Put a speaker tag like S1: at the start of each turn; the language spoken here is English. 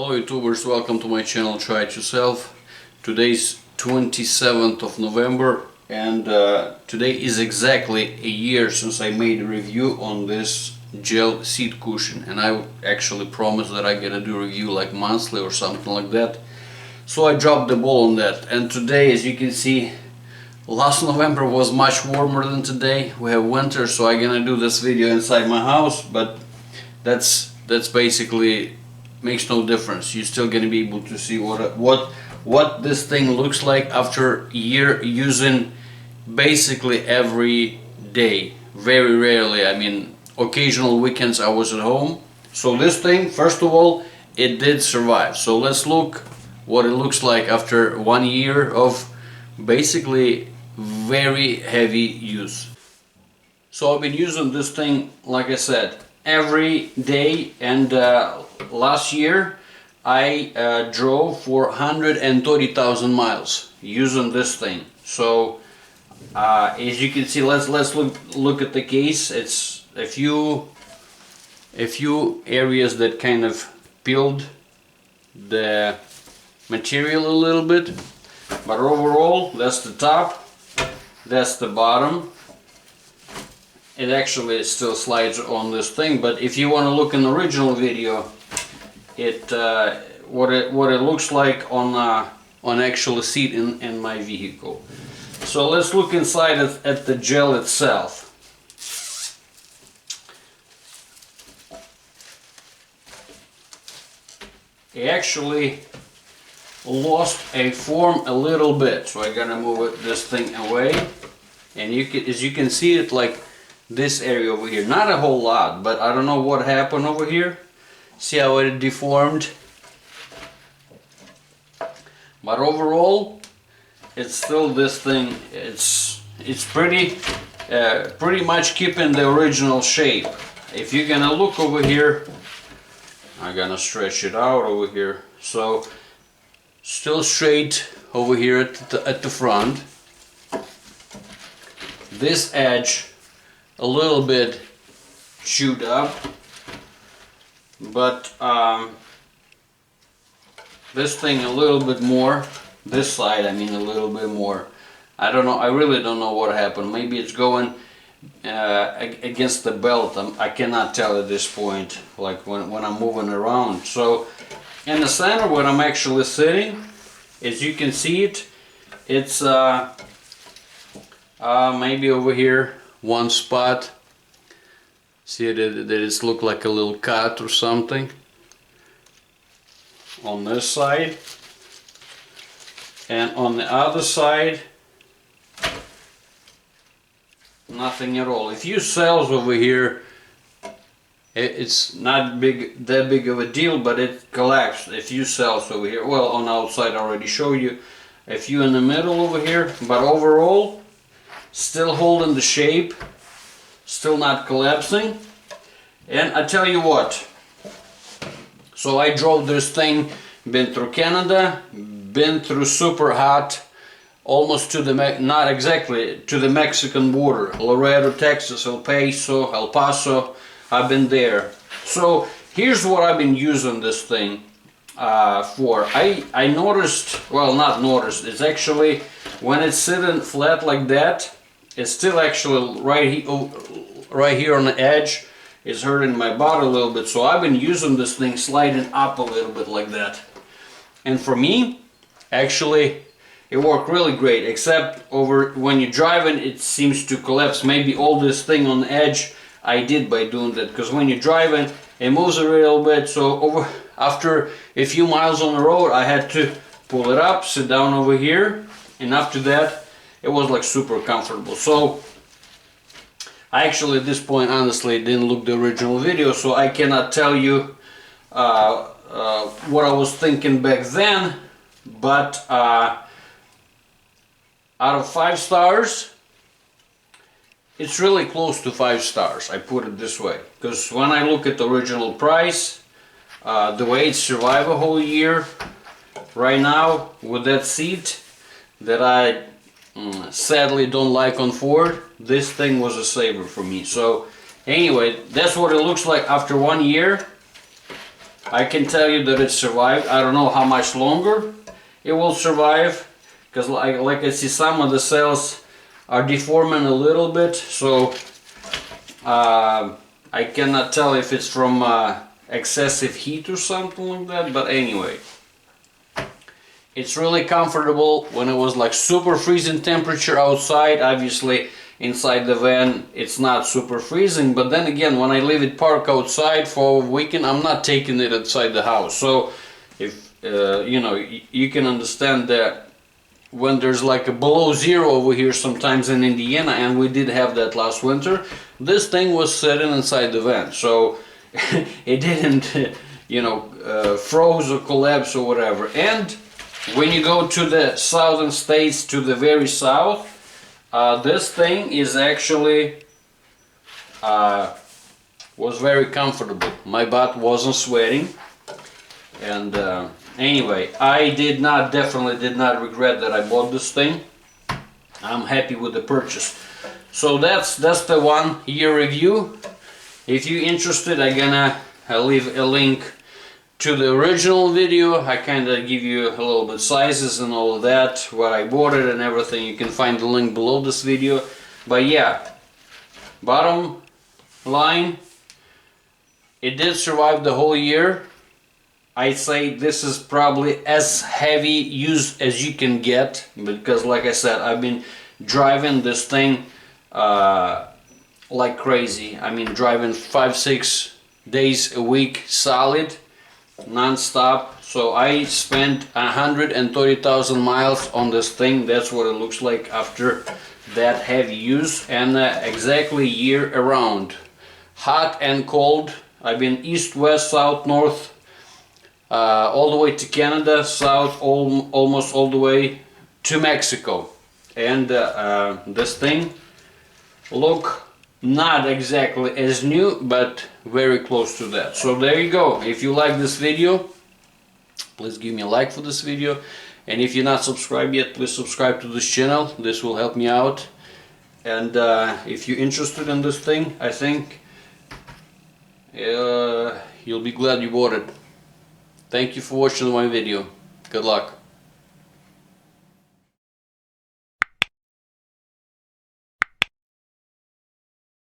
S1: Hello YouTubers, welcome to my channel Try It Yourself. Today's 27th of November and today is exactly a year since I made a review on this gel seat cushion, and I actually promised that I'm gonna do a review like monthly or something like that. So I dropped the ball on that, and today, as you can see, last November was much warmer than today. We have winter, so I'm gonna do this video inside my house, but that's basically makes no difference. You're still gonna be able to see what this thing looks like after a year using basically every day. Very rarely, I mean occasional weekends I was at home. So this thing, first of all, it did survive. So let's look what it looks like after 1 year of basically very heavy use. So I've been using this thing, like I said, every day, and last year I drove for 130,000 miles using this thing. So as you can see, let's look at the case. It's a few areas that kind of peeled the material a little bit, but overall that's the top, that's the bottom. It actually still slides on this thing, but if you want to look in the original video, what it looks like on actual seat in my vehicle. So let's look inside at the gel itself. It actually lost a form a little bit, so I'm gonna move this thing away, and as you can see it like this area over here, not a whole lot, but I don't know what happened over here. See how it deformed? But overall, it's still this thing. It's pretty much keeping the original shape. If you're gonna look over here, I'm gonna stretch it out over here. So still straight over here at the front. This edge a little bit chewed up, but this thing a little bit more. This side, I mean, a little bit more. I don't know. I really don't know what happened. Maybe it's going against the belt. I cannot tell at this point, like when I'm moving around. So in the center where I'm actually sitting, as you can see it's maybe over here one spot. See that it's looked like a little cut or something on this side, and on the other side nothing at all. A few cells over here. It's not that big of a deal, but it collapsed. A few cells over here. Well, on the outside I already showed you. A few in the middle over here, but overall still holding the shape, still not collapsing. And I tell you what, so I drove this thing, been through Canada, been through super hot, almost to the, not exactly, to the Mexican border, Laredo, Texas, El Paso, I've been there. So here's what I've been using this thing for. I noticed, well, not noticed, it's actually, when it's sitting flat like that, it's still actually right here on the edge. It's hurting my body a little bit, so I've been using this thing sliding up a little bit like that. And for me, actually, it worked really great, except over when you're driving, it seems to collapse. Maybe all this thing on the edge I did by doing that, because when you're driving, it moves a little bit. So after a few miles on the road, I had to pull it up, sit down over here, and after that, it was like super comfortable. So I actually at this point honestly didn't look the original video, so I cannot tell you what I was thinking back then, but out of 5 stars, it's really close to 5 stars, I put it this way, because when I look at the original price, the way it survived a whole year right now with that seat that I sadly don't like on Ford, this thing was a saver for me. So anyway, that's what it looks like after 1 year. I can tell you that it survived. I don't know how much longer it will survive, because like I see some of the cells are deforming a little bit, so I cannot tell if it's from excessive heat or something like that, but anyway. It's really comfortable when it was like super freezing temperature outside. Obviously inside the van it's not super freezing, but then again, when I leave it parked outside for a weekend, I'm not taking it inside the house. So if you know, you can understand that when there's like a below zero over here sometimes in Indiana, and we did have that last winter, this thing was sitting inside the van, so it didn't you know, froze or collapse or whatever. And when you go to the southern states, to the very south, this thing is actually was very comfortable. My butt wasn't sweating, and anyway, I definitely did not regret that I bought this thing. I'm happy with the purchase. So that's the 1 year review. If you're interested, I'm gonna leave a link to the original video. I kind of give you a little bit sizes and all of that, where I bought it and everything. You can find the link below this video. But yeah, bottom line, it did survive the whole year. I'd say this is probably as heavy used as you can get, because like I said, I've been driving this thing like crazy. I mean, driving 5-6 days a week solid, non-stop. So I spent 130,000 miles on this thing. That's what it looks like after that heavy use, and exactly year around, hot and cold. I've been east, west, south, north, all the way to Canada, south, almost all the way to Mexico. And this thing look not exactly as new, but very close to that. So there you go. If you like this video, please give me a like for this video, and if you're not subscribed yet, please subscribe to this channel. This will help me out. And if you're interested in this thing, I think you'll be glad you bought it. Thank you for watching my video. Good luck.